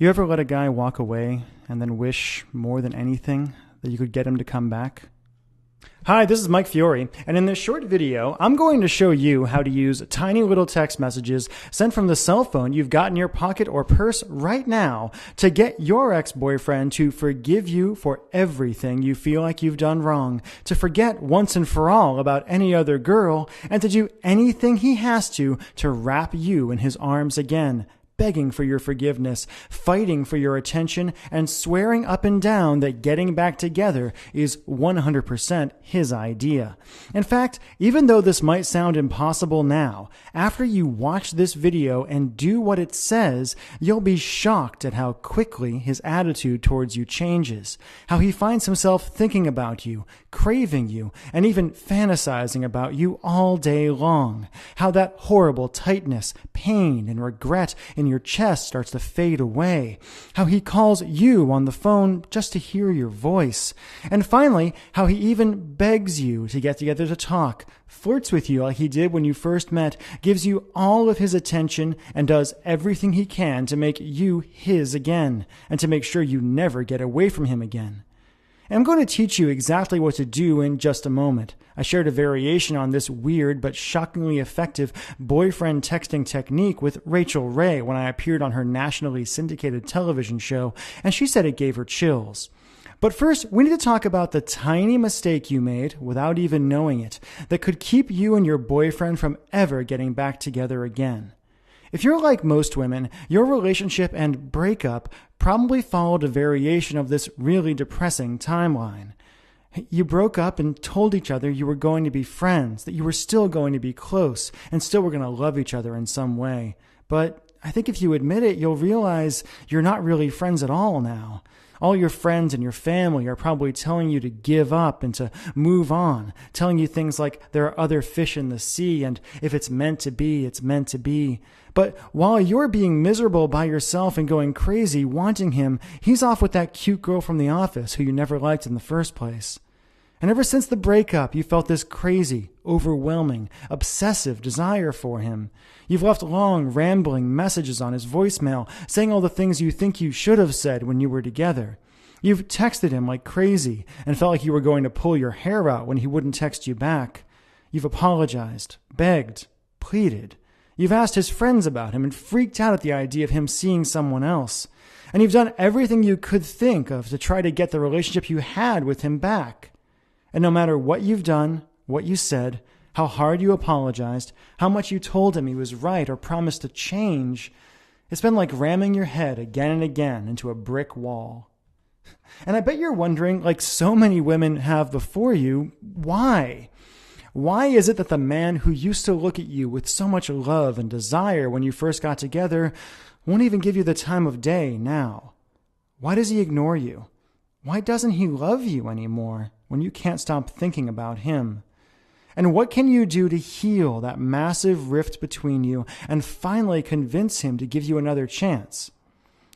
You ever let a guy walk away and then wish more than anything that you could get him to come back? Hi, this is Mike Fiore, and in this short video, I'm going to show you how to use tiny little text messages sent from the cell phone you've got in your pocket or purse right now to get your ex-boyfriend to forgive you for everything you feel like you've done wrong, to forget once and for all about any other girl, and to do anything he has to wrap you in his arms again, begging for your forgiveness, fighting for your attention, and swearing up and down that getting back together is 100% his idea. In fact, even though this might sound impossible now, after you watch this video and do what it says, you'll be shocked at how quickly his attitude towards you changes, how he finds himself thinking about you, craving you, and even fantasizing about you all day long, how that horrible tightness, pain, and regret in your chest starts to fade away, how he calls you on the phone just to hear your voice, and finally, how he even begs you to get together to talk, flirts with you like he did when you first met, gives you all of his attention, and does everything he can to make you his again, and to make sure you never get away from him again. I'm going to teach you exactly what to do in just a moment. I shared a variation on this weird but shockingly effective boyfriend texting technique with Rachel Ray when I appeared on her nationally syndicated television show, and she said it gave her chills. But first, we need to talk about the tiny mistake you made without even knowing it that could keep you and your boyfriend from ever getting back together again. If you're like most women, your relationship and breakup probably followed a variation of this really depressing timeline. You broke up and told each other you were going to be friends, that you were still going to be close, and still were going to love each other in some way. But I think if you admit it, you'll realize you're not really friends at all now. All your friends and your family are probably telling you to give up and to move on, telling you things like there are other fish in the sea and if it's meant to be, it's meant to be. But while you're being miserable by yourself and going crazy wanting him, he's off with that cute girl from the office who you never liked in the first place. And ever since the breakup, you felt this crazy, overwhelming, obsessive desire for him. You've left long, rambling messages on his voicemail, saying all the things you think you should have said when you were together. You've texted him like crazy and felt like you were going to pull your hair out when he wouldn't text you back. You've apologized, begged, pleaded. You've asked his friends about him and freaked out at the idea of him seeing someone else. And you've done everything you could think of to try to get the relationship you had with him back. And no matter what you've done, what you said, how hard you apologized, how much you told him he was right or promised to change, it's been like ramming your head again and again into a brick wall. And I bet you're wondering, like so many women have before you, why? Why is it that the man who used to look at you with so much love and desire when you first got together won't even give you the time of day now? Why does he ignore you? Why doesn't he love you anymore when you can't stop thinking about him? And what can you do to heal that massive rift between you and finally convince him to give you another chance?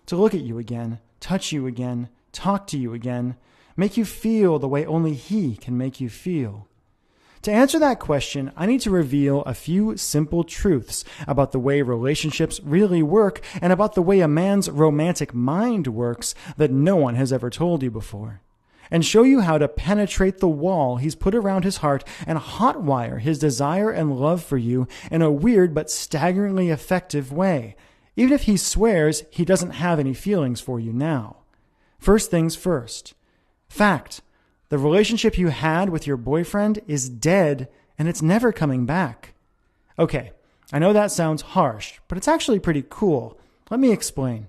To look at you again, touch you again, talk to you again, make you feel the way only he can make you feel? To answer that question, I need to reveal a few simple truths about the way relationships really work and about the way a man's romantic mind works that no one has ever told you before, and show you how to penetrate the wall he's put around his heart and hotwire his desire and love for you in a weird but staggeringly effective way, even if he swears he doesn't have any feelings for you now. First things first. Fact. The relationship you had with your boyfriend is dead and it's never coming back. Okay, I know that sounds harsh, but it's actually pretty cool. Let me explain.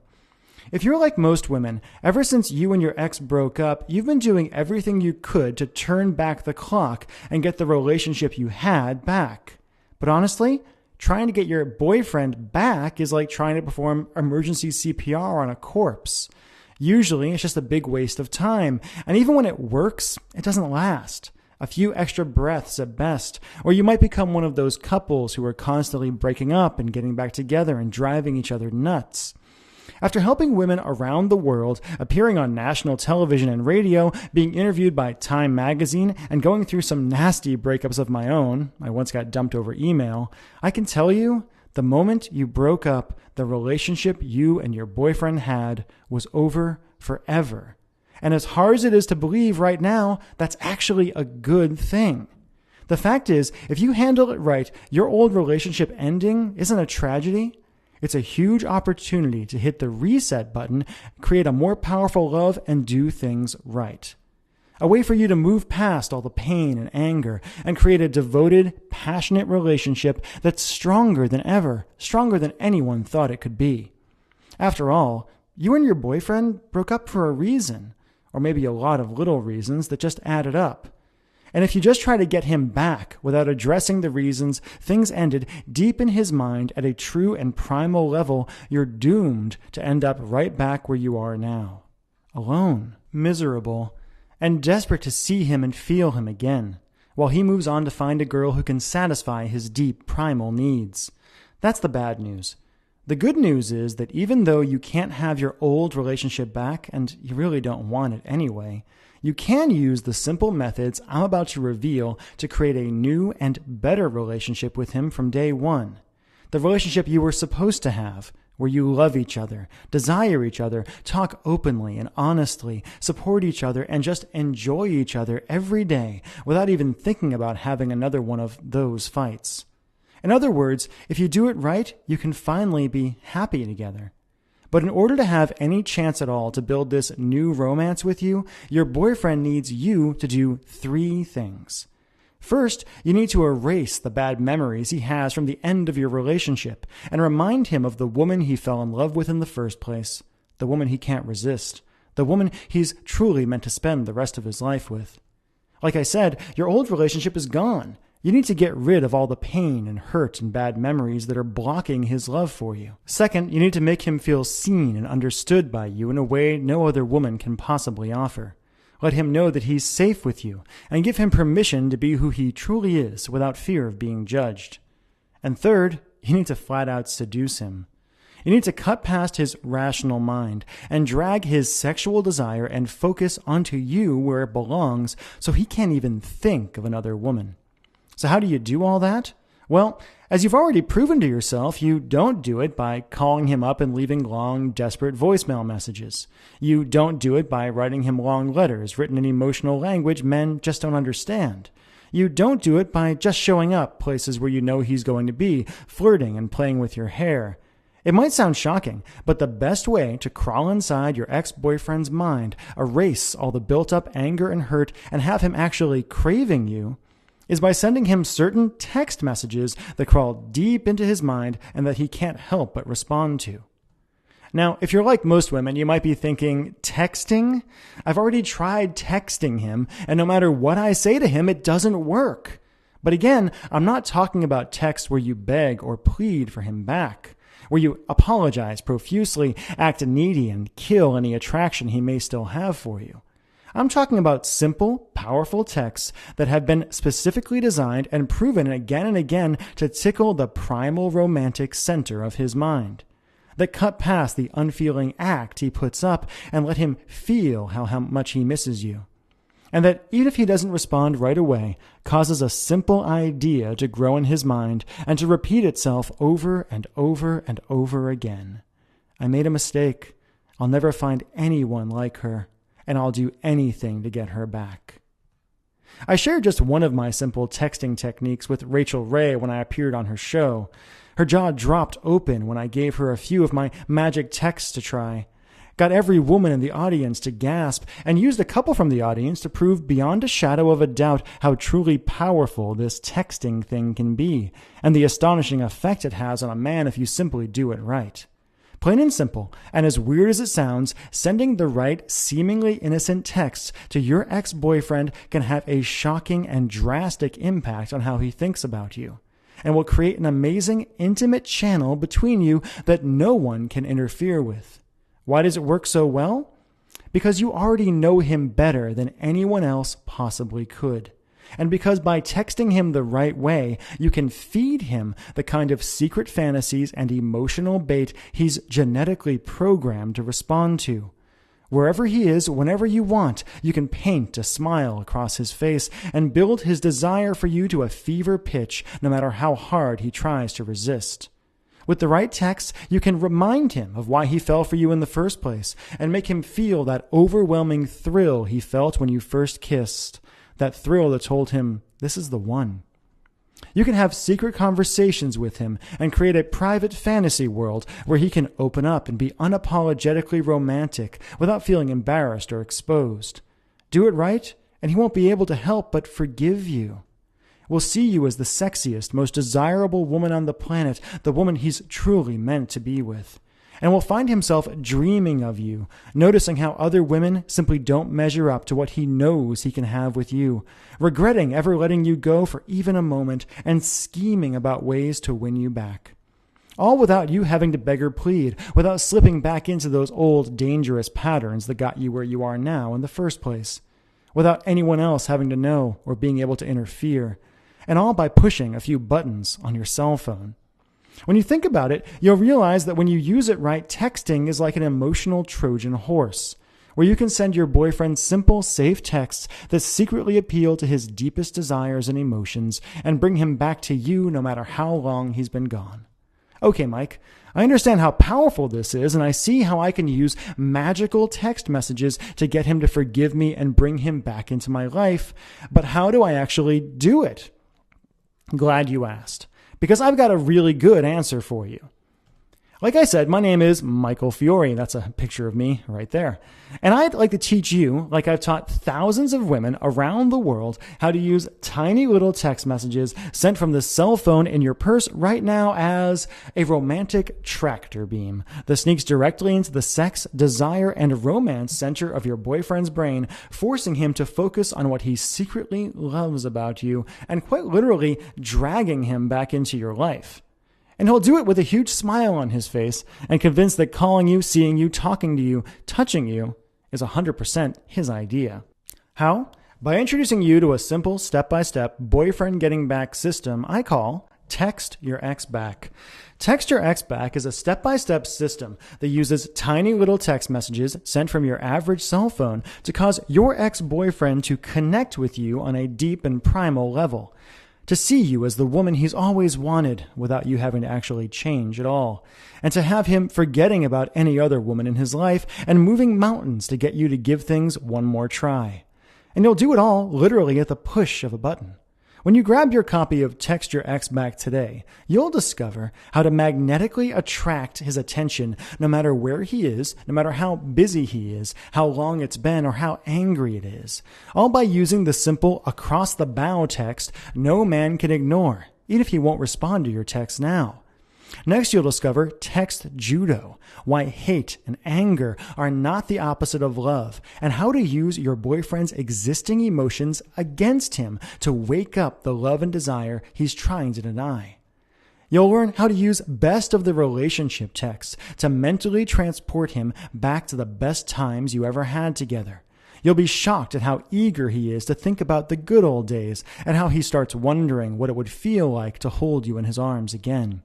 If you're like most women, ever since you and your ex broke up, you've been doing everything you could to turn back the clock and get the relationship you had back. But honestly, trying to get your boyfriend back is like trying to perform emergency CPR on a corpse. Usually, it's just a big waste of time, and even when it works, it doesn't last. A few extra breaths at best, or you might become one of those couples who are constantly breaking up and getting back together and driving each other nuts. After helping women around the world, appearing on national television and radio, being interviewed by Time magazine, and going through some nasty breakups of my own, I once got dumped over email, I can tell you The moment you broke up, the relationship you and your boyfriend had was over forever. And as hard as it is to believe right now, that's actually a good thing. The fact is, if you handle it right, your old relationship ending isn't a tragedy. It's a huge opportunity to hit the reset button, create a more powerful love, and do things right. A way for you to move past all the pain and anger and create a devoted, passionate relationship that's stronger than ever, stronger than anyone thought it could be. After all, you and your boyfriend broke up for a reason, or maybe a lot of little reasons that just added up. And if you just try to get him back without addressing the reasons things ended deep in his mind at a true and primal level, you're doomed to end up right back where you are now. Alone, miserable, and desperate to see him and feel him again, while he moves on to find a girl who can satisfy his deep primal needs. That's the bad news. The good news is that even though you can't have your old relationship back, and you really don't want it anyway, you can use the simple methods I'm about to reveal to create a new and better relationship with him from day one. The relationship you were supposed to have, where you love each other, desire each other, talk openly and honestly, support each other, and just enjoy each other every day without even thinking about having another one of those fights. In other words, if you do it right, you can finally be happy together. But in order to have any chance at all to build this new romance with you, your boyfriend needs you to do 3 things. First, you need to erase the bad memories he has from the end of your relationship and remind him of the woman he fell in love with in the first place, the woman he can't resist, the woman he's truly meant to spend the rest of his life with. Like I said, your old relationship is gone. You need to get rid of all the pain and hurt and bad memories that are blocking his love for you. Second, you need to make him feel seen and understood by you in a way no other woman can possibly offer. Let him know that he's safe with you and give him permission to be who he truly is without fear of being judged. And third, you need to flat out seduce him. You need to cut past his rational mind and drag his sexual desire and focus onto you where it belongs so he can't even think of another woman. So how do you do all that? Well, as you've already proven to yourself, you don't do it by calling him up and leaving long, desperate voicemail messages. You don't do it by writing him long letters written in emotional language men just don't understand. You don't do it by just showing up places where you know he's going to be, flirting and playing with your hair. It might sound shocking, but the best way to crawl inside your ex-boyfriend's mind, erase all the built-up anger and hurt, and have him actually craving you, is by sending him certain text messages that crawl deep into his mind and that he can't help but respond to. Now, if you're like most women, you might be thinking, texting? I've already tried texting him, and no matter what I say to him, it doesn't work. But again, I'm not talking about texts where you beg or plead for him back, where you apologize profusely, act needy, and kill any attraction he may still have for you. I'm talking about simple, powerful texts that have been specifically designed and proven again and again to tickle the primal romantic center of his mind, that cut past the unfeeling act he puts up and let him feel how much he misses you, and that even if he doesn't respond right away, causes a simple idea to grow in his mind and to repeat itself over and over and over again. I made a mistake. I'll never find anyone like her, and I'll do anything to get her back. I shared just one of my simple texting techniques with Rachel Ray when I appeared on her show. Her jaw dropped open when I gave her a few of my magic texts to try, got every woman in the audience to gasp, and used a couple from the audience to prove beyond a shadow of a doubt how truly powerful this texting thing can be, and the astonishing effect it has on a man if you simply do it right. Plain and simple, and as weird as it sounds, sending the right, seemingly innocent texts to your ex-boyfriend can have a shocking and drastic impact on how he thinks about you, and will create an amazing, intimate channel between you that no one can interfere with. Why does it work so well? Because you already know him better than anyone else possibly could. And because by texting him the right way, you can feed him the kind of secret fantasies and emotional bait he's genetically programmed to respond to. Wherever he is, whenever you want, you can paint a smile across his face and build his desire for you to a fever pitch, no matter how hard he tries to resist. With the right text, you can remind him of why he fell for you in the first place and make him feel that overwhelming thrill he felt when you first kissed, that thrill that told him, this is the one. You can have secret conversations with him and create a private fantasy world where he can open up and be unapologetically romantic without feeling embarrassed or exposed. Do it right, and he won't be able to help but forgive you. Will see you as the sexiest, most desirable woman on the planet, the woman he's truly meant to be with. And will find himself dreaming of you, noticing how other women simply don't measure up to what he knows he can have with you, regretting ever letting you go for even a moment, and scheming about ways to win you back. All without you having to beg or plead, without slipping back into those old dangerous patterns that got you where you are now in the first place, without anyone else having to know or being able to interfere. And all by pushing a few buttons on your cell phone. When you think about it, you'll realize that when you use it right, texting is like an emotional Trojan horse, where you can send your boyfriend simple, safe texts that secretly appeal to his deepest desires and emotions and bring him back to you no matter how long he's been gone. Okay, Mike, I understand how powerful this is, and I see how I can use magical text messages to get him to forgive me and bring him back into my life, but how do I actually do it? Glad you asked, because I've got a really good answer for you. Like I said, my name is Michael Fiore. That's a picture of me right there. And I'd like to teach you, like I've taught thousands of women around the world, how to use tiny little text messages sent from the cell phone in your purse right now as a romantic tractor beam that sneaks directly into the sex, desire, and romance center of your boyfriend's brain, forcing him to focus on what he secretly loves about you and quite literally dragging him back into your life. And he'll do it with a huge smile on his face and convinced that calling you, seeing you, talking to you, touching you is 100% his idea. How? By introducing you to a simple step-by-step boyfriend getting back system I call Text Your Ex Back. Text Your Ex Back is a step-by-step system that uses tiny little text messages sent from your average cell phone to cause your ex-boyfriend to connect with you on a deep and primal level. To see you as the woman he's always wanted without you having to actually change at all, and to have him forgetting about any other woman in his life and moving mountains to get you to give things one more try. And he'll do it all literally at the push of a button. When you grab your copy of Text Your Ex Back today, you'll discover how to magnetically attract his attention no matter where he is, no matter how busy he is, how long it's been, or how angry it is, all by using the simple across-the-bow text no man can ignore, even if he won't respond to your text now. Next, you'll discover text judo, why hate and anger are not the opposite of love, and how to use your boyfriend's existing emotions against him to wake up the love and desire he's trying to deny. You'll learn how to use best of the relationship texts to mentally transport him back to the best times you ever had together. You'll be shocked at how eager he is to think about the good old days and how he starts wondering what it would feel like to hold you in his arms again.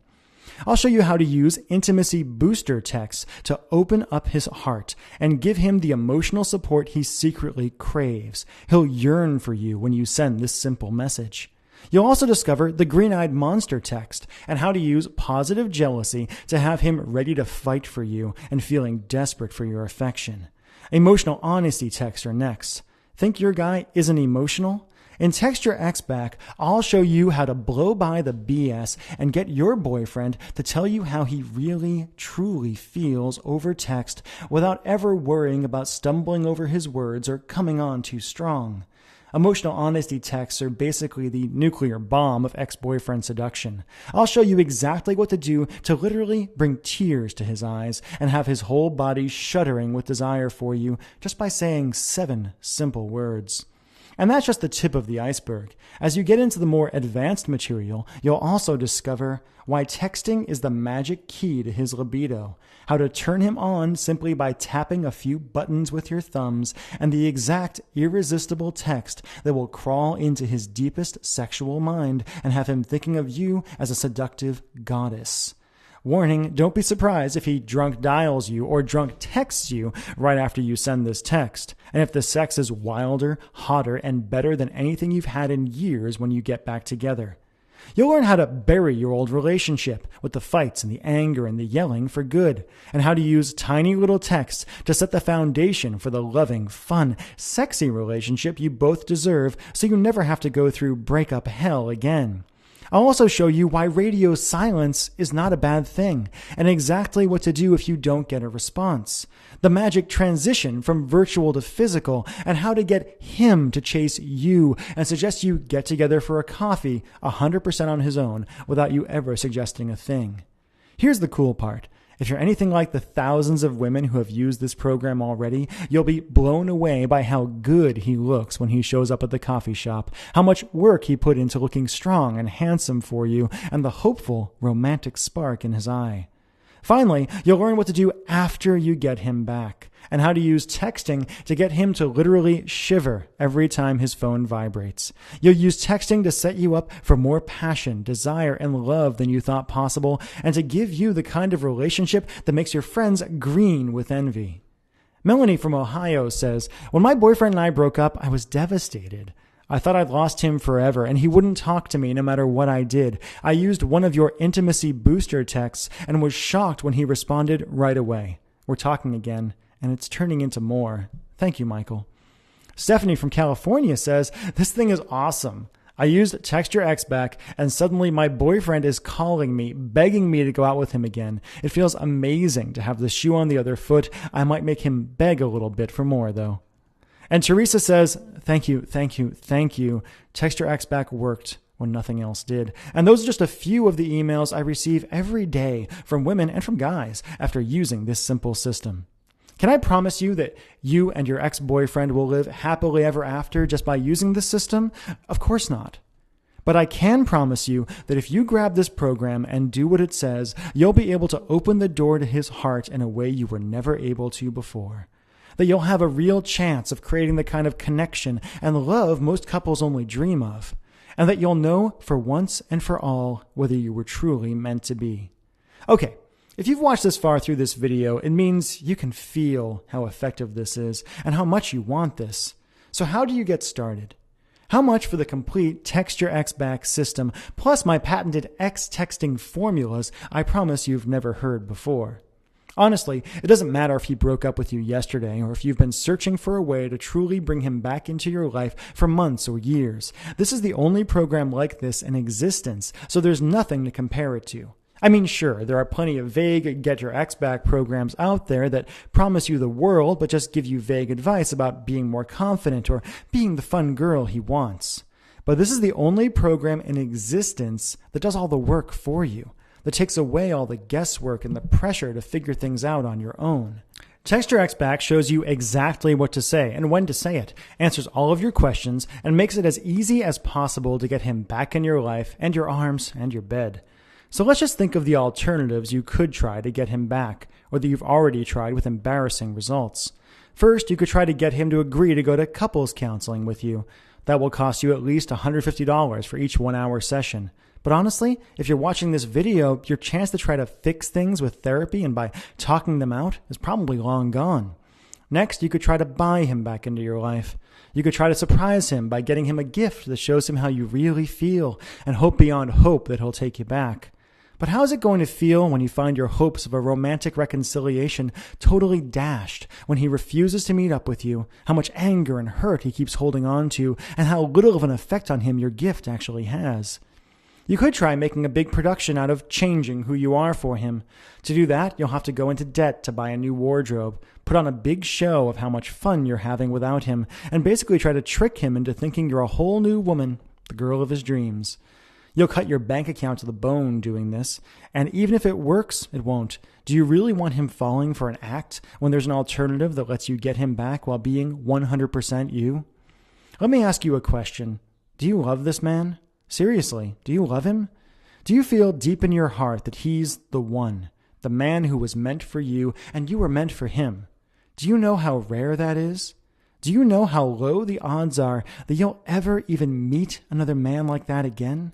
I'll show you how to use intimacy booster texts to open up his heart and give him the emotional support he secretly craves. He'll yearn for you when you send this simple message. You'll also discover the green-eyed monster text and how to use positive jealousy to have him ready to fight for you and feeling desperate for your affection. Emotional honesty texts are next. Think your guy isn't emotional? In Text Your Ex Back, I'll show you how to blow by the BS and get your boyfriend to tell you how he really, truly feels over text without ever worrying about stumbling over his words or coming on too strong. Emotional honesty texts are basically the nuclear bomb of ex-boyfriend seduction. I'll show you exactly what to do to literally bring tears to his eyes and have his whole body shuddering with desire for you just by saying 7 simple words. And that's just the tip of the iceberg. As you get into the more advanced material, you'll also discover why texting is the magic key to his libido, how to turn him on simply by tapping a few buttons with your thumbs, and the exact irresistible text that will crawl into his deepest sexual mind and have him thinking of you as a seductive goddess. Warning, don't be surprised if he drunk dials you or drunk texts you right after you send this text. And if the sex is wilder, hotter, and better than anything you've had in years when you get back together. You'll learn how to bury your old relationship with the fights and the anger and the yelling for good, and how to use tiny little texts to set the foundation for the loving, fun, sexy relationship you both deserve so you never have to go through breakup hell again. I'll also show you why radio silence is not a bad thing, and exactly what to do if you don't get a response. The magic transition from virtual to physical, and how to get him to chase you and suggest you get together for a coffee 100% on his own without you ever suggesting a thing. Here's the cool part. If you're anything like the thousands of women who have used this program already, you'll be blown away by how good he looks when he shows up at the coffee shop, how much work he put into looking strong and handsome for you, and the hopeful, romantic spark in his eye. Finally, you'll learn what to do after you get him back, and how to use texting to get him to literally shiver every time his phone vibrates. You'll use texting to set you up for more passion, desire, and love than you thought possible, and to give you the kind of relationship that makes your friends green with envy. Melanie from Ohio says, "When my boyfriend and I broke up, I was devastated. I thought I'd lost him forever, and he wouldn't talk to me no matter what I did. I used one of your intimacy booster texts and was shocked when he responded right away. We're talking again, and it's turning into more. Thank you, Michael." Stephanie from California says, "This thing is awesome. I used Text Your Ex Back, and suddenly my boyfriend is calling me, begging me to go out with him again. It feels amazing to have the shoe on the other foot. I might make him beg a little bit for more, though." And Teresa says, "Thank you, thank you, thank you. Text Your Ex Back worked when nothing else did." And those are just a few of the emails I receive every day from women and from guys after using this simple system. Can I promise you that you and your ex-boyfriend will live happily ever after just by using this system? Of course not. But I can promise you that if you grab this program and do what it says, you'll be able to open the door to his heart in a way you were never able to before. That you'll have a real chance of creating the kind of connection and love most couples only dream of. And that you'll know for once and for all whether you were truly meant to be. Okay, if you've watched this far through this video, it means you can feel how effective this is and how much you want this. So how do you get started? How much for the complete Text Your Ex Back system, plus my patented X texting formulas I promise you've never heard before? Honestly, it doesn't matter if he broke up with you yesterday or if you've been searching for a way to truly bring him back into your life for months or years. This is the only program like this in existence, so there's nothing to compare it to. I mean, sure, there are plenty of vague Get Your Ex Back programs out there that promise you the world but just give you vague advice about being more confident or being the fun girl he wants. But this is the only program in existence that does all the work for you, that takes away all the guesswork and the pressure to figure things out on your own. Text Your Ex Back shows you exactly what to say and when to say it, answers all of your questions, and makes it as easy as possible to get him back in your life and your arms and your bed. So let's just think of the alternatives you could try to get him back, or that you've already tried with embarrassing results. First, you could try to get him to agree to go to couples counseling with you. That will cost you at least $150 for each 1-hour session. But honestly, if you're watching this video, your chance to try to fix things with therapy and by talking them out is probably long gone. Next, you could try to buy him back into your life. You could try to surprise him by getting him a gift that shows him how you really feel and hope beyond hope that he'll take you back. But how is it going to feel when you find your hopes of a romantic reconciliation totally dashed when he refuses to meet up with you, how much anger and hurt he keeps holding on to, and how little of an effect on him your gift actually has? You could try making a big production out of changing who you are for him. To do that, you'll have to go into debt to buy a new wardrobe, put on a big show of how much fun you're having without him, and basically try to trick him into thinking you're a whole new woman, the girl of his dreams. You'll cut your bank account to the bone doing this, and even if it works, it won't. Do you really want him falling for an act when there's an alternative that lets you get him back while being 100% you? Let me ask you a question. Do you love this man? Seriously, do you love him? Do you feel deep in your heart that he's the one, the man who was meant for you and you were meant for him? Do you know how rare that is? Do you know how low the odds are that you'll ever even meet another man like that again?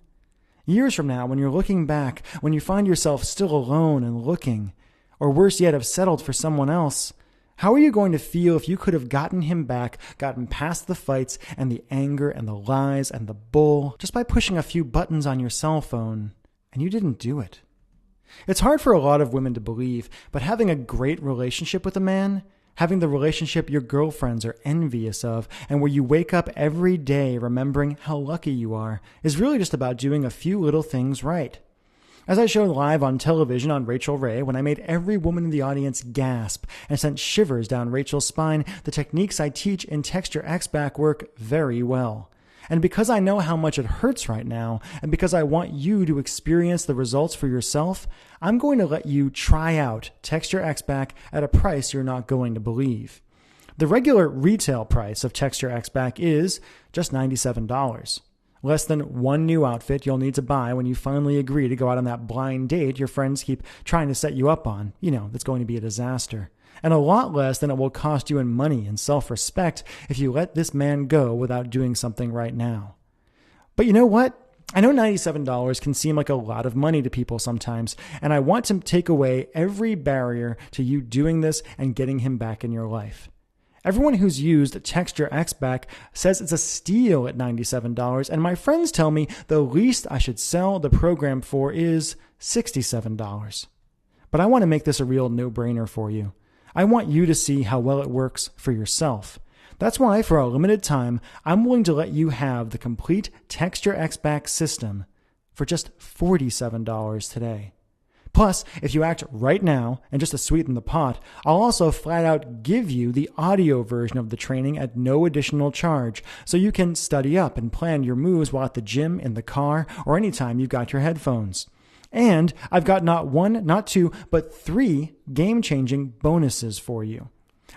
Years from now, when you're looking back, when you find yourself still alone and looking, or worse yet, have settled for someone else, How are you going to feel if you could have gotten him back, gotten past the fights and the anger and the lies and the bull just by pushing a few buttons on your cell phone, and you didn't do it? It's hard for a lot of women to believe, but having a great relationship with a man, having the relationship your girlfriends are envious of, and where you wake up every day remembering how lucky you are, is really just about doing a few little things right. As I showed live on television on Rachel Ray, when I made every woman in the audience gasp and sent shivers down Rachel's spine, the techniques I teach in Texture X back work very well. And because I know how much it hurts right now, and because I want you to experience the results for yourself, I'm going to let you try out Texture X back at a price you're not going to believe. The regular retail price of Texture X back is just $97. Less than one new outfit you'll need to buy when you finally agree to go out on that blind date your friends keep trying to set you up on. That's going to be a disaster. And a lot less than it will cost you in money and self-respect if you let this man go without doing something right now. But you know what? I know $97 can seem like a lot of money to people sometimes, and I want to take away every barrier to you doing this and getting him back in your life. Everyone who's used Texture X back says it's a steal at $97, and my friends tell me the least I should sell the program for is $67. But I want to make this a real no-brainer for you. I want you to see how well it works for yourself. That's why, for a limited time, I'm willing to let you have the complete Texture X back system for just $47 today. Plus, if you act right now, and just to sweeten the pot, I'll also flat out give you the audio version of the training at no additional charge, so you can study up and plan your moves while at the gym, in the car, or anytime you've got your headphones. And I've got not one, not two, but 3 game-changing bonuses for you.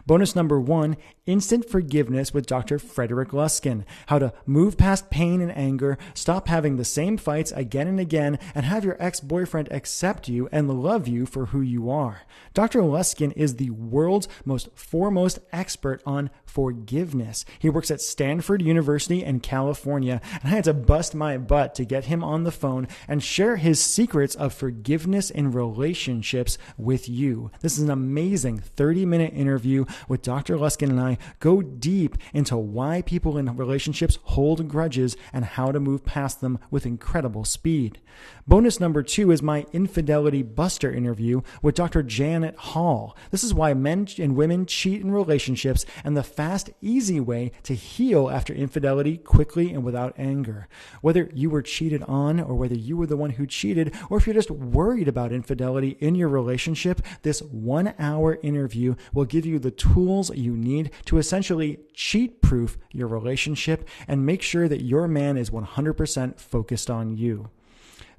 Bonus number 1, Instant Forgiveness with Dr. Frederick Luskin. How to move past pain and anger, stop having the same fights again and again, and have your ex-boyfriend accept you and love you for who you are. Dr. Luskin is the world's foremost expert on forgiveness. He works at Stanford University in California, and I had to bust my butt to get him on the phone and share his secrets of forgiveness in relationships with you. This is an amazing 30-minute interview with Dr. Luskin and I go deep into why people in relationships hold grudges and how to move past them with incredible speed. Bonus number 2 is my Infidelity Buster interview with Dr. Janet Hall. This is why men and women cheat in relationships and the fast, easy way to heal after infidelity quickly and without anger. Whether you were cheated on or whether you were the one who cheated, or if you're just worried about infidelity in your relationship, this 1-hour interview will give you the tools you need to essentially cheat-proof your relationship and make sure that your man is 100% focused on you.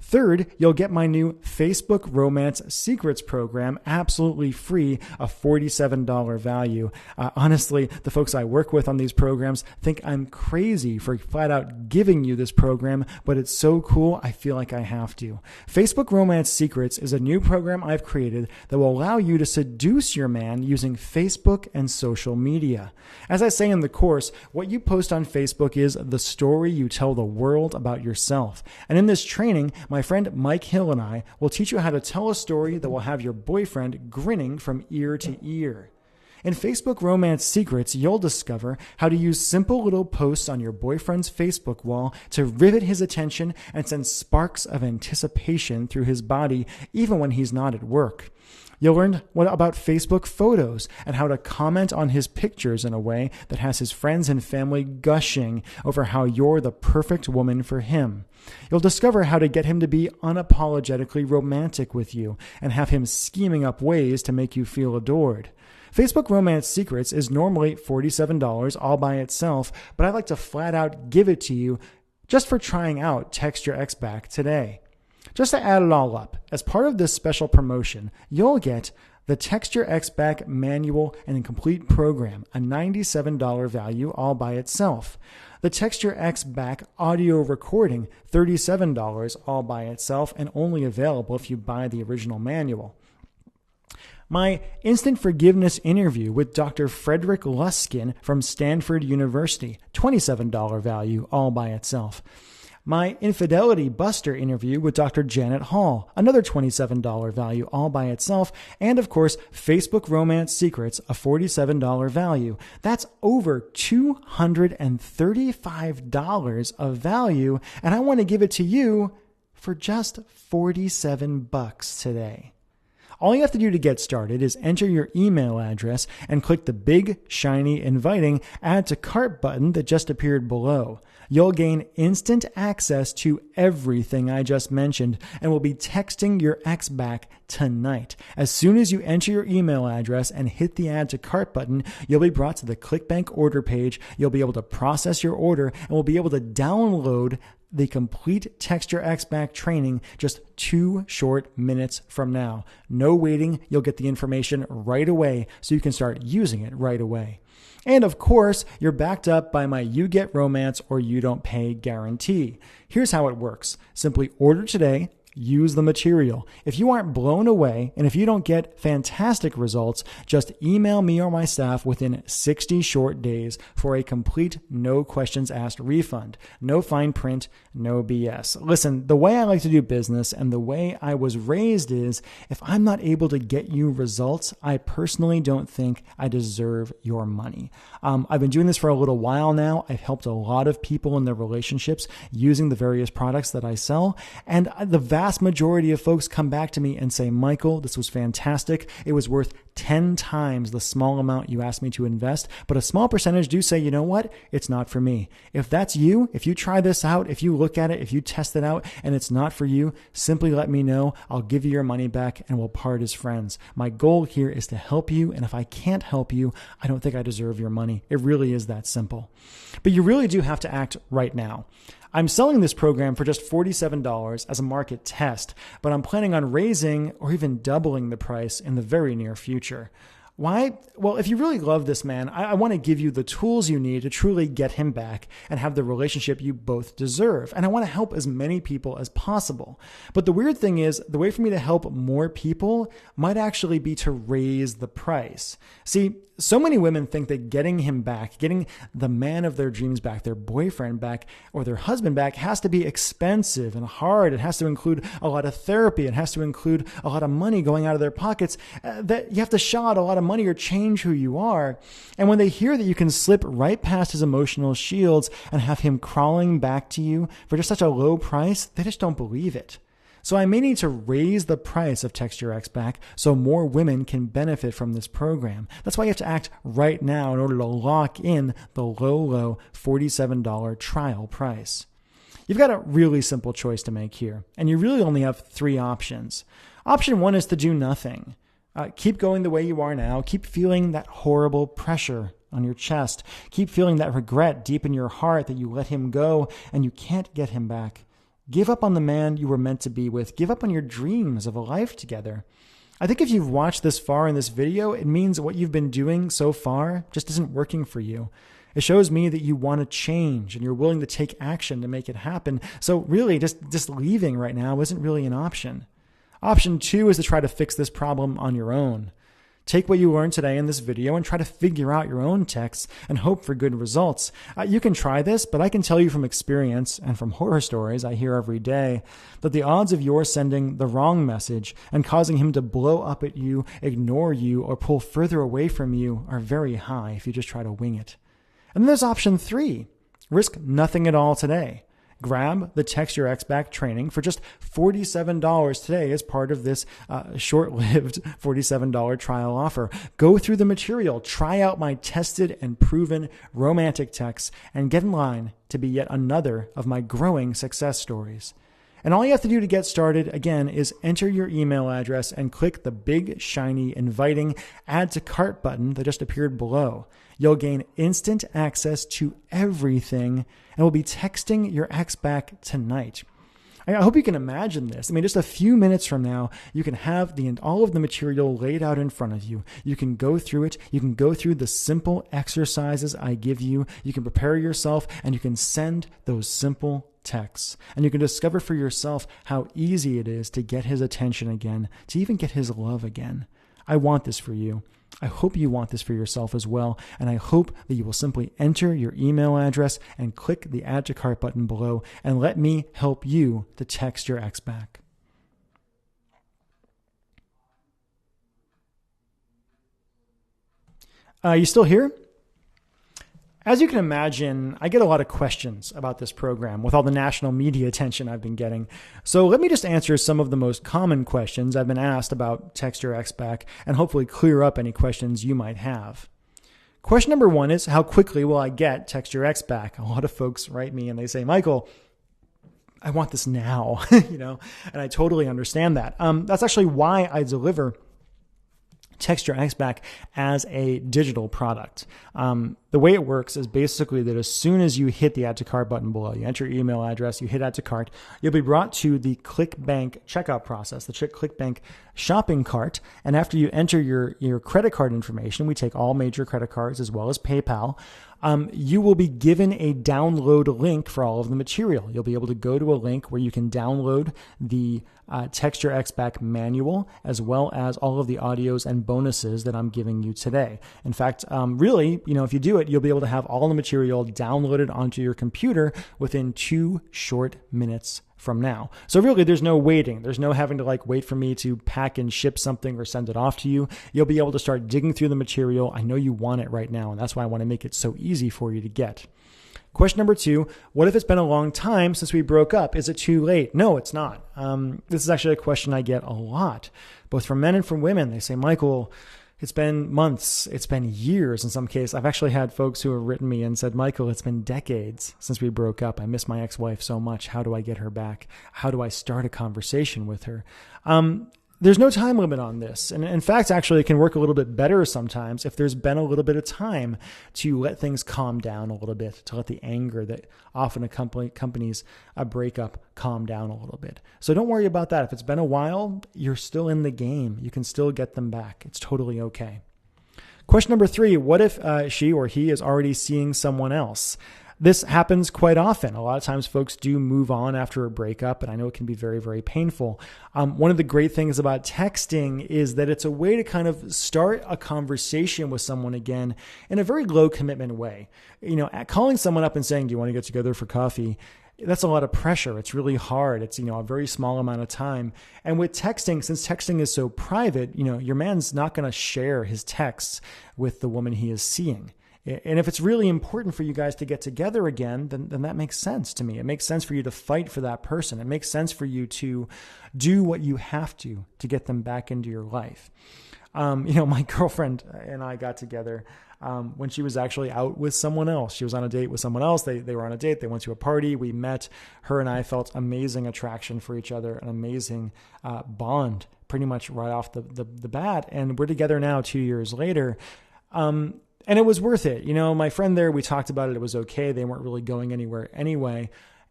Third, you'll get my new Facebook Romance Secrets program absolutely free, a $47 value. Honestly, the folks I work with on these programs think I'm crazy for flat out giving you this program, but it's so cool I feel like I have to. Facebook Romance Secrets is a new program I've created that will allow you to seduce your man using Facebook and social media. As I say in the course, what you post on Facebook is the story you tell the world about yourself. And in this training, my friend Mike Hill and I will teach you how to tell a story that will have your boyfriend grinning from ear to ear. In Facebook Romance Secrets, you'll discover how to use simple little posts on your boyfriend's Facebook wall to rivet his attention and send sparks of anticipation through his body, even when he's not at work. You'll learn about Facebook photos and how to comment on his pictures in a way that has his friends and family gushing over how you're the perfect woman for him. You'll discover how to get him to be unapologetically romantic with you and have him scheming up ways to make you feel adored. Facebook Romance Secrets is normally $47 all by itself, but I'd like to flat out give it to you just for trying out Texture X back today. Just to add it all up, as part of this special promotion, you'll get the Texture X back manual and complete program, a $97 value all by itself. The Texture X back audio recording, $37 all by itself and only available if you buy the original manual. My Instant Forgiveness interview with Dr. Frederick Luskin from Stanford University, $27 value all by itself. My Infidelity Buster interview with Dr. Janet Hall, another $27 value all by itself, and of course, Facebook Romance Secrets, a $47 value. That's over $235 of value, and I want to give it to you for just $47 today. All you have to do to get started is enter your email address and click the big, shiny, inviting Add to Cart button that just appeared below. You'll gain instant access to everything I just mentioned and will be texting your ex back tonight. As soon as you enter your email address and hit the Add to Cart button, you'll be brought to the ClickBank order page. You'll be able to process your order and will be able to download the complete Text Your Ex Back training just 2 short minutes from now. No waiting. You'll get the information right away so you can start using it right away. And of course, you're backed up by my You Get Romance or You Don't Pay guarantee. Here's how it works. Simply order today. Use the material. If you aren't blown away and if you don't get fantastic results, just email me or my staff within 60 short days for a complete no questions asked refund. No fine print, no BS. Listen, the way I like to do business and the way I was raised is if I'm not able to get you results, I personally don't think I deserve your money. I've been doing this for a little while now. I've helped a lot of people in their relationships using the various products that I sell, and the vast majority of folks come back to me and say, Michael, this was fantastic. It was worth 10 times the small amount you asked me to invest, but a small percentage do say, you know what? It's not for me. If that's you, if you try this out, if you look at it, if you test it out and it's not for you, simply let me know. I'll give you your money back and we'll part as friends. My goal here is to help you, and if I can't help you, I don't think I deserve your money. It really is that simple. But you really do have to act right now. I'm selling this program for just $47 as a market test, but I'm planning on raising or even doubling the price in the very near future. Why? Well, if you really love this man, I want to give you the tools you need to truly get him back and have the relationship you both deserve. And I want to help as many people as possible. But the weird thing is, the way for me to help more people might actually be to raise the price. See, so many women think that getting him back, getting the man of their dreams back, their boyfriend back, or their husband back has to be expensive and hard. It has to include a lot of therapy. It has to include a lot of money going out of their pockets. That you have to shell out a lot of money or change who you are. And when they hear that you can slip right past his emotional shields and have him crawling back to you for just such a low price, they just don't believe it. So I may need to raise the price of Text Your Ex Back so more women can benefit from this program. That's why you have to act right now in order to lock in the low $47 trial price. You've got a really simple choice to make here, and you really only have 3 options. Option 1 is to do nothing. Keep going the way you are now. Keep feeling that horrible pressure on your chest. Keep feeling that regret deep in your heart that you let him go and you can't get him back. Give up on the man you were meant to be with. Give up on your dreams of a life together. I think if you've watched this far in this video, it means what you've been doing so far just isn't working for you. It shows me that you want to change and you're willing to take action to make it happen. So really, just leaving right now isn't really an option. Option 2 is to try to fix this problem on your own. Take what you learned today in this video and try to figure out your own texts and hope for good results. You can try this, but I can tell you from experience and from horror stories I hear every day that the odds of your sending the wrong message and causing him to blow up at you, ignore you, or pull further away from you are very high if you just try to wing it. And then there's option 3. Risk nothing at all today. Grab the Text Your Ex Back training for just $47 today as part of this short-lived $47 trial offer. Go through the material, try out my tested and proven romantic texts, and get in line to be yet another of my growing success stories. And all you have to do to get started, again, is enter your email address and click the big, shiny, inviting Add to Cart button that just appeared below. You'll gain instant access to everything and will be texting your ex back tonight. I hope you can imagine this. I mean, just a few minutes from now, you can have all of the material laid out in front of you. You can go through it. You can go through the simple exercises I give you. You can prepare yourself, and you can send those simple texts. And you can discover for yourself how easy it is to get his attention again, to even get his love again. I want this for you. I hope you want this for yourself as well, and I hope that you will simply enter your email address and click the Add to Cart button below and let me help you to text your ex back. You still here? As you can imagine, I get a lot of questions about this program with all the national media attention I've been getting. So let me just answer some of the most common questions I've been asked about Text Your Ex Back and hopefully clear up any questions you might have. Question number one is, how quickly will I get Text Your Ex Back? A lot of folks write me and they say, Michael, I want this now, and I totally understand that. That's actually why I deliver Text Your Ex Back as a digital product. The way it works is basically that as soon as you hit the Add to Cart button below, you enter your email address, you hit Add to Cart, you'll be brought to the ClickBank checkout process, the ClickBank shopping cart. And after you enter your credit card information, we take all major credit cards as well as PayPal. You will be given a download link for all of the material. You'll be able to go to a link where you can download the Text Your Ex Back manual, as well as all of the audios and bonuses that I'm giving you today. In fact, really, if you do it, you'll be able to have all the material downloaded onto your computer within 2 short minutes from now. So really, there's no waiting. There's no having to wait for me to pack and ship something or send it off to you. You'll be able to start digging through the material. I know you want it right now, and that's why I want to make it so easy for you to get. Question number 2, what if it's been a long time since we broke up? Is it too late? No, it's not. This is actually a question I get a lot, both from men and from women. They say, Michael, it's been months, it's been years in some cases. I've actually had folks who have written me and said, Michael, it's been decades since we broke up. I miss my ex-wife so much. How do I get her back? How do I start a conversation with her? There's no time limit on this. And in fact, actually, it can work a little bit better sometimes if there's been a little bit of time to let things calm down a little bit, to let the anger that often accompanies a breakup calm down a little bit. So don't worry about that. If it's been a while, you're still in the game. You can still get them back. It's totally okay. Question number 3, what if she or he is already seeing someone else? This happens quite often. A lot of times folks do move on after a breakup, and I know it can be very, very painful. One of the great things about texting is that it's a way to kind of start a conversation with someone again in a very low commitment way. Calling someone up and saying, do you want to get together for coffee? That's a lot of pressure. It's really hard. It's, a very small amount of time. And with texting, since texting is so private, your man's not going to share his texts with the woman he is seeing. And if it's really important for you guys to get together again, then that makes sense to me. It makes sense for you to fight for that person. It makes sense for you to do what you have to get them back into your life. My girlfriend and I got together when she was actually out with someone else. She was on a date with someone else. They were on a date. They went to a party. We met. Her and I felt amazing attraction for each other, an amazing bond pretty much right off the bat. And we're together now 2 years later. And it was worth it. My friend there, we talked about it. It was okay. They weren't really going anywhere anyway.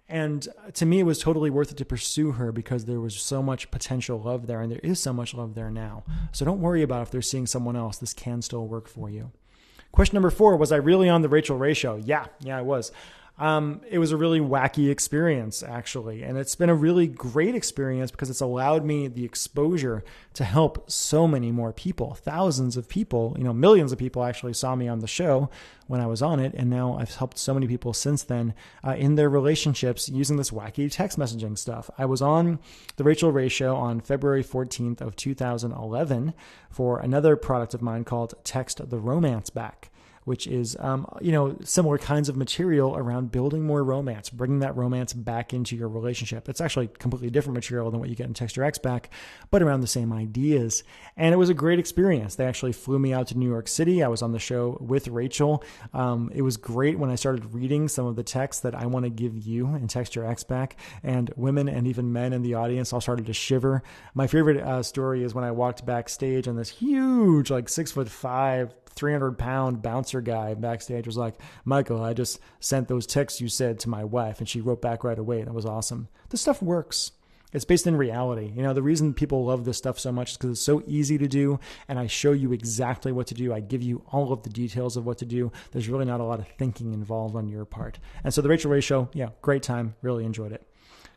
And to me, it was totally worth it to pursue her because there was so much potential love there, and there is so much love there now. So don't worry about if they're seeing someone else. This can still work for you. Question number 4, was I really on the Rachel Ray show? Yeah, I was. It was a really wacky experience, actually. And it's been a really great experience because it's allowed me the exposure to help so many more people. Thousands of people, millions of people actually saw me on the show when I was on it. And now I've helped so many people since then in their relationships using this wacky text messaging stuff. I was on the Rachel Ray show on February 14th of 2011 for another product of mine called Text the Romance Back, which is, similar kinds of material around building more romance, bringing that romance back into your relationship. It's actually completely different material than what you get in Text Your Ex Back, but around the same ideas. And it was a great experience. They actually flew me out to New York City. I was on the show with Rachel. It was great when I started reading some of the texts that I want to give you in Text Your Ex Back, and women and even men in the audience all started to shiver. My favorite story is when I walked backstage and this huge, 6'5", 300-pound bouncer guy backstage was like, Michael, I just sent those texts you said to my wife, and she wrote back right away. That was awesome. This stuff works. It's based in reality. The reason people love this stuff so much is because it's so easy to do, and I show you exactly what to do. I give you all of the details of what to do. There's really not a lot of thinking involved on your part. And so the Rachel Ray show, great time. Really enjoyed it.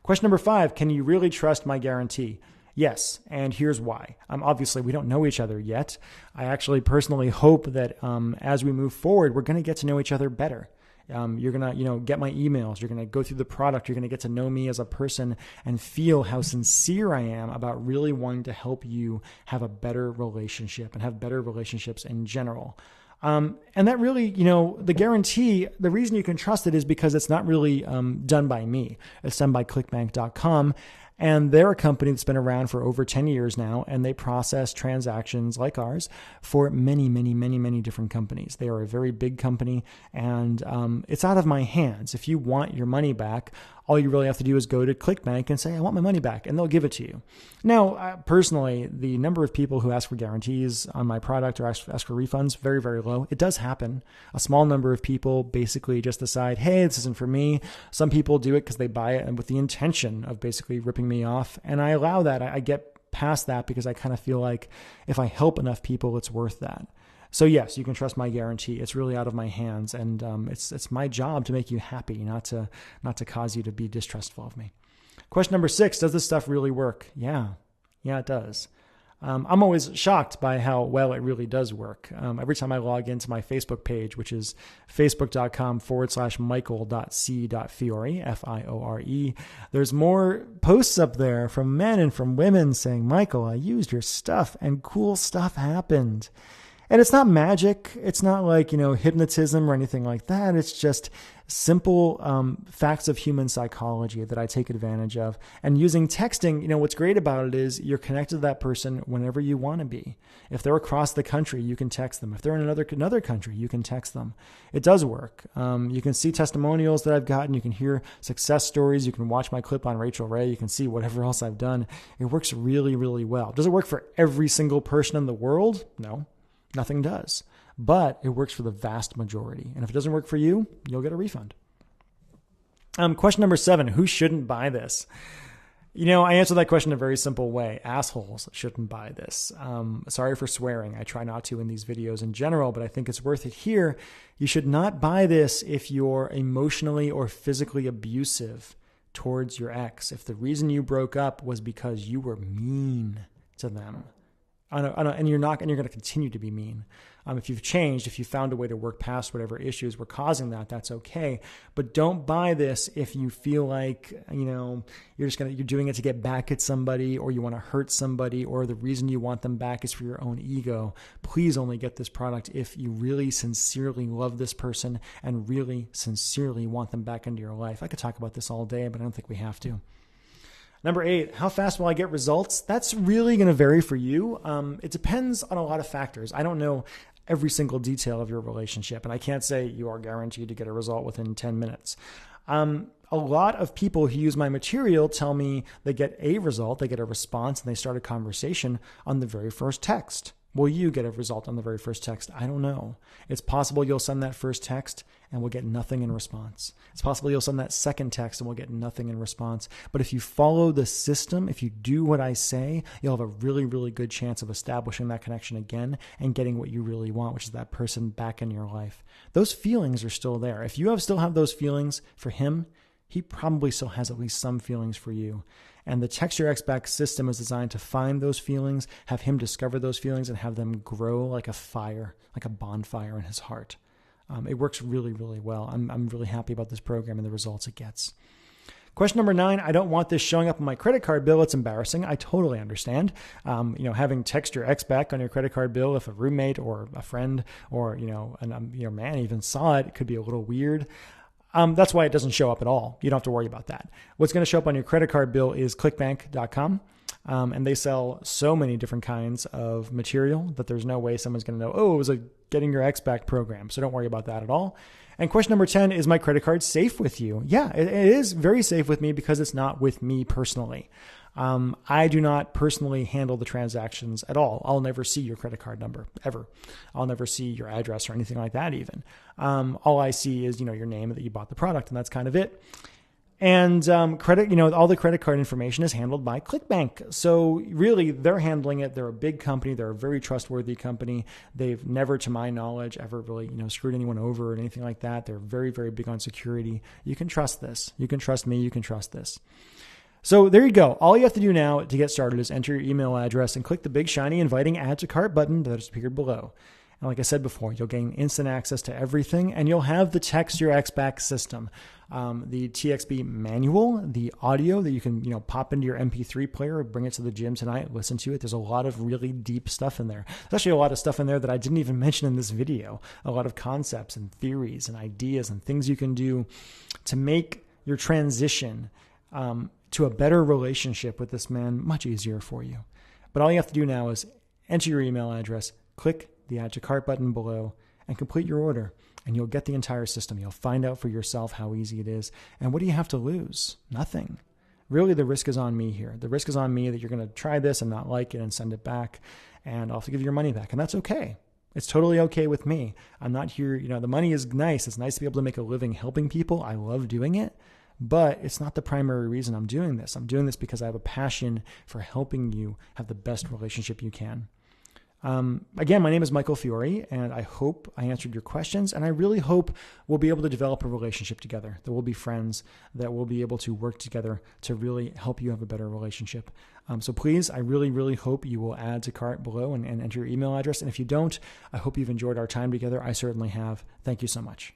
Question number 5, can you really trust my guarantee? Yes, and here's why. Obviously, we don't know each other yet. I actually personally hope that as we move forward, we're going to get to know each other better. You're going to, get my emails. You're going to go through the product. You're going to get to know me as a person and feel how sincere I am about really wanting to help you have a better relationship and have better relationships in general. And that really, the guarantee, the reason you can trust it is because it's not really done by me. It's done by clickbank.com. And they're a company that's been around for over 10 years now, and they process transactions like ours for many, many, many, many different companies. They are a very big company, and it's out of my hands. If you want your money back, all you really have to do is go to ClickBank and say, I want my money back, and they'll give it to you. Now, personally, the number of people who ask for guarantees on my product or ask for refunds, very, very low. It does happen. A small number of people basically just decide, hey, this isn't for me. Some people do it because they buy it and with the intention of basically ripping me off. And I allow that. I get past that because I kind of feel like if I help enough people, it's worth that. So yes, you can trust my guarantee. It's really out of my hands, and it's my job to make you happy, not to cause you to be distrustful of me. Question number 6: does this stuff really work? Yeah, it does. I'm always shocked by how well it really does work. Every time I log into my Facebook page, which is facebook.com/michael.c.fiore, Fiore, there's more posts up there from men and from women saying, Michael, I used your stuff and cool stuff happened. And it's not magic. It's not like, hypnotism or anything like that. It's just simple facts of human psychology that I take advantage of. And using texting, what's great about it is you're connected to that person whenever you want to be. If they're across the country, you can text them. If they're in another country, you can text them. It does work. You can see testimonials that I've gotten. You can hear success stories. You can watch my clip on Rachel Ray. You can see whatever else I've done. It works really, really well. Does it work for every single person in the world? No. Nothing does, but it works for the vast majority. And if it doesn't work for you, you'll get a refund. Question number 7, who shouldn't buy this? I answer that question in a very simple way. Assholes shouldn't buy this. Sorry for swearing. I try not to in these videos in general, but I think it's worth it here. You should not buy this if you're emotionally or physically abusive towards your ex. If the reason you broke up was because you were mean to them. And you're going to continue to be mean. If you've changed, if you found a way to work past whatever issues were causing that, that's okay. But don't buy this if you feel like, you're doing it to get back at somebody, or you want to hurt somebody, or the reason you want them back is for your own ego. Please only get this product if you really sincerely love this person and really sincerely want them back into your life. I could talk about this all day, but I don't think we have to. Number 8, how fast will I get results? That's really going to vary for you. It depends on a lot of factors. I don't know every single detail of your relationship, and I can't say you are guaranteed to get a result within 10 minutes. A lot of people who use my material tell me they get a result, they get a response, and they start a conversation on the very first text. Will you get a result on the very first text? I don't know. It's possible you'll send that first text and we'll get nothing in response. It's possible you'll send that second text and we'll get nothing in response. But if you follow the system, if you do what I say, you'll have a really, really good chance of establishing that connection again and getting what you really want, which is that person back in your life. Those feelings are still there. If you still have those feelings for him, he probably still has at least some feelings for you. And the Text Your Ex Back system is designed to find those feelings, have him discover those feelings, and have them grow like a fire, like a bonfire in his heart. It works really, really well. I'm really happy about this program and the results it gets. Question number 9, I don't want this showing up on my credit card bill. It's embarrassing. I totally understand. Having Text Your Ex Back on your credit card bill, if a roommate or a friend or, your man even saw it, it could be a little weird. That's why it doesn't show up at all. You don't have to worry about that. What's going to show up on your credit card bill is clickbank.com. And they sell so many different kinds of material that there's no way someone's going to know, it was a Getting Your Ex Back program. So don't worry about that at all. And question number 10, is my credit card safe with you? Yeah, it is very safe with me because it's not with me personally. I do not personally handle the transactions at all. I'll never see your credit card number ever. I'll never see your address or anything like that even. All I see is, your name that you bought the product, and that's kind of it. And all the credit card information is handled by ClickBank. So really, they're handling it. They're a big company. They're a very trustworthy company. They've never, to my knowledge, ever really, screwed anyone over or anything like that. They're very, very big on security. You can trust this. You can trust me. You can trust this. So there you go. All you have to do now to get started is enter your email address and click the big shiny inviting add to cart button that is appeared below. And like I said before, you'll gain instant access to everything, and you'll have the Text Your Ex Back system, the TXB manual, the audio that you can pop into your MP3 player, bring it to the gym tonight, listen to it. There's a lot of really deep stuff in there. There's actually a lot of stuff in there that I didn't even mention in this video. A lot of concepts and theories and ideas and things you can do to make your transition to a better relationship with this man much easier for you. But all you have to do now is enter your email address, click the add to cart button below, and complete your order, and you'll get the entire system. You'll find out for yourself how easy it is. And what do you have to lose? Nothing. Really, the risk is on me here. The risk is on me that you're going to try this and not like it and send it back, and I'll have to give you your money back. And that's okay. It's totally okay with me. I'm not here, the money is nice. It's nice to be able to make a living helping people. I love doing it. But it's not the primary reason I'm doing this. I'm doing this because I have a passion for helping you have the best relationship you can. Again, my name is Michael Fiore, and I hope I answered your questions, and I really hope we'll be able to develop a relationship together, that we'll be friends, that we'll be able to work together to really help you have a better relationship. So please, I really, really hope you will add to cart below and enter your email address. And if you don't, I hope you've enjoyed our time together. I certainly have. Thank you so much.